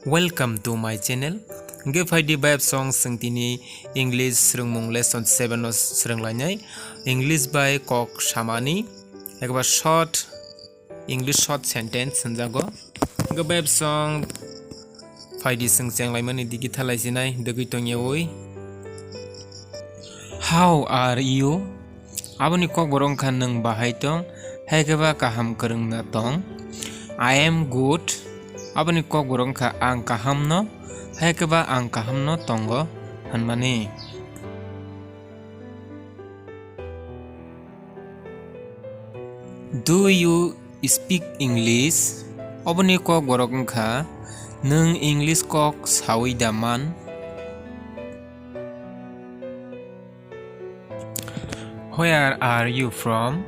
Welcome to my channel. Gifai Bab song singtini English Swrwngmung lesson 7 no swrwnglainai English by Kok SAMANI ekbar short English short sentence senjago Bab song faidi singchenglaimanni digi thalaisinai dogui tongyeoi. How are you? Aboni Kokborok kha nung bahai tong haikeba kaham kwrwngna tong. I am good. Aboni Kokborok kha ang kaham no haikeba ang kaham no tongo hanmani. Do you speak English? Aboni Kokborok kha nung English kok SAOI daman. Where are you from?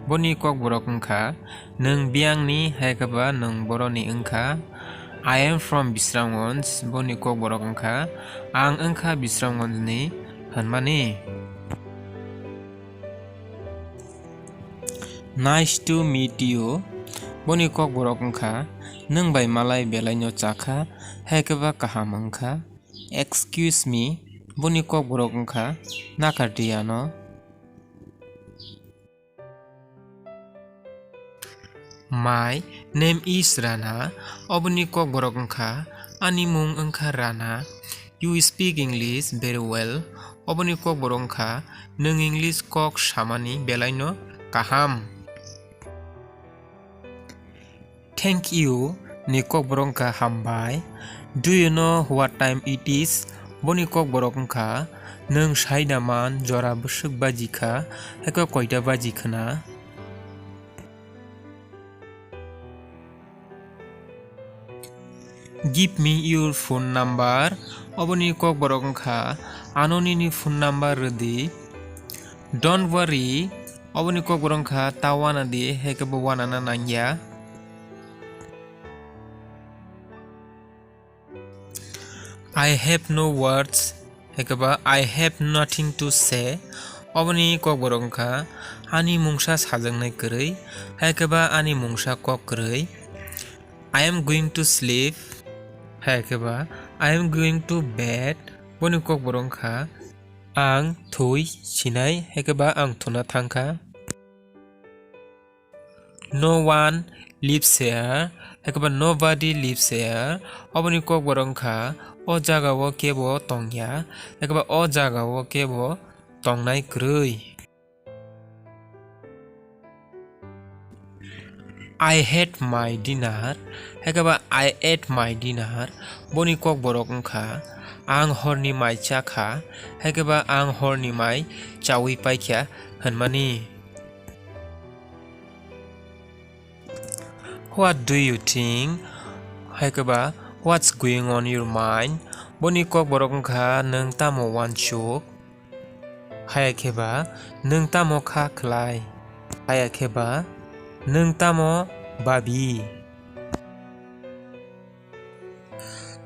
Boni Kokborok kha nung biangni haikeba nung boroni engkha. I am from Swrwngdi. Boni Kokborok kha ang engkha Swrwngdi hanmani. Nice to meet you. Boni Kokborok kha nung bai malai belaino chakha haikeba kaham engkha. Excuse me. Boni Kokborok kha nakartiano. My name is Rana. Aboni Kokborok kha ani mung engkha Rana. You speak English very well. Aboni Kokborok kha nung English kok SAMANI belaino kaham. Thank you ni Kokborok kha hambai. Do you know what time it is? Boni Kokborok kha nung saidaman JORA BWSWIK heko koita BAJIKHA. Give me your phone number. Aboni Kokborok kha anoni ni phone number redi. Don't worry. Aboni Kokborok kha tawana di hekeba wanana nangya. I have no words. Hekeba I have nothing to say. Aboni Kokborok kha ani mungsa sajangnai kwrwi hekeba ani mungsa kok kwrwi. I am going to sleep. Haikeba I am going to bed. Boni Kokborok kha ang thui sinai haikeba ang thuna thangkha. No one lives here. Haikeba nobody lives here. Aboni Kokborok kha o jagao kebo tongya haikeba o jagao kebo tongnai kwrwi. I had my dinner. Haikeba I ate my dinner. Boni Kokborok kha ang horni mai chakha haikeba ang horni mai chawi paikha hanmani. What do you think? Haikeba what's going on your mind? Boni Kokborok kha nung tamo WANSUK. Haikeba nung tamo kha khlai. Haikeba nung tamo babi.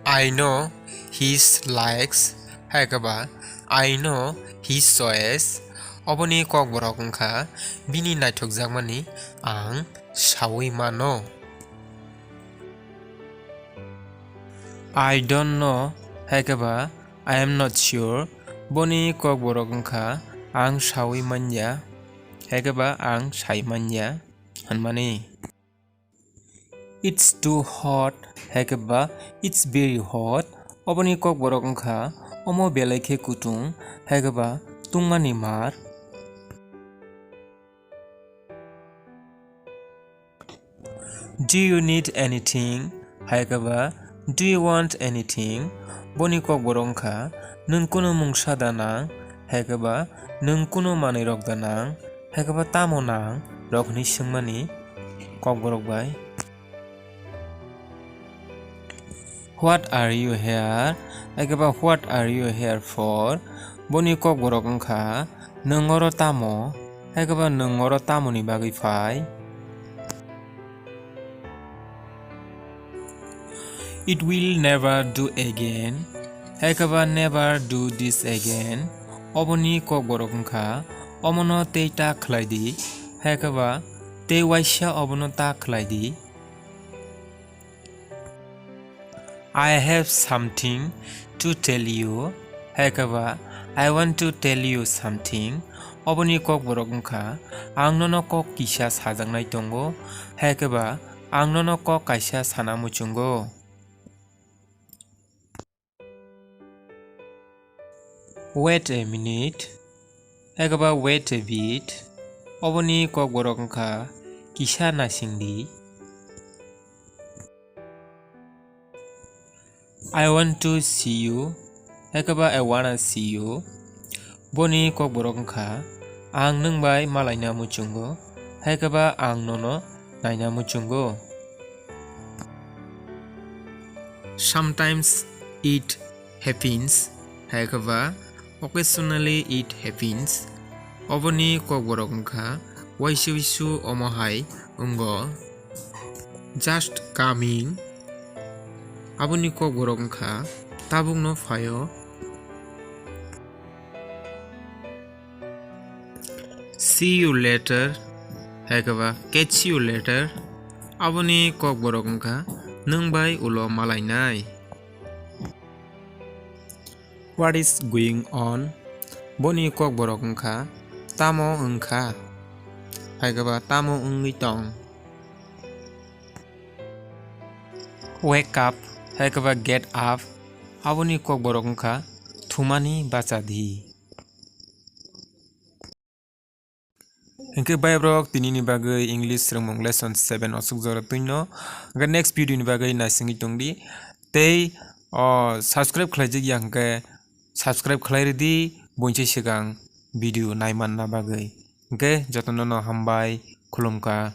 I know his likes. Haikeba I know his choice. Aboni Kokborok kha bini naithokjakmani ang SAOI mano. I don't know. Haikeba I am not sure. Boni Kokborok kha ang SAOI MANYA. Haikeba ang sai MANYA hanmani. It's too hot. Haikeba it's very hot. Aboni Kokborok kha omo belaikhe kutung haikeba tungmani mar. Do you need anything? Haikeba do you want anything? Boni Kokborok kha nung kuno mungsa danang haikeba nung kuno manui rok danang haikeba tamo nang rokni singmani Kokborok bai. What are you here? Haikeba what are you here for? Boni Kokborok kha nung oro tamo haikeba nung oro tamo ni bagui phai. It will never do again. Haikeba never do this again. Aboni Kokborok kha omono teita khlaidi haikeba te waisa obono ta khlaidi. I have something to tell you haikaba I want to tell you something oboni kokborok wngkha ang nono kok kisa sajaknai tongo haikaba ang nono kok kaisa sana muchungo. Wait a minute haikaba wait a bit oboni kokborok wngkha kisa naisingdi. I want to see you haikaba I wanna see you boni kokborok wngkha ang nungbai malaina muchungo haikaba ang nono naina muchungo. Sometimes it happens haikaba occasionally it happens oboni kokborok wngkha WAISALISU omohai ungo just coming aboni kokborok wngkha tabukno phaio. See you later haikaba catch you later aboni kokborok wngkha nungbai ulo malainai. What is going on boni kokborok wngkha TAMO wngkha haikaba TAMO wngwi tong. Wake up haikaba get up aboni kokborok wngkha thumani bachadi. Hingke bai brok tinini bagui English swrwngmung lesson 7 osuk jora tuino hingke next video ni bagui naisingui tongdi tei subscribe khlaijak yang hingke subscribe khlai redi boinchai sigang video naimanna bagui hingke jotono no hambai khulumka.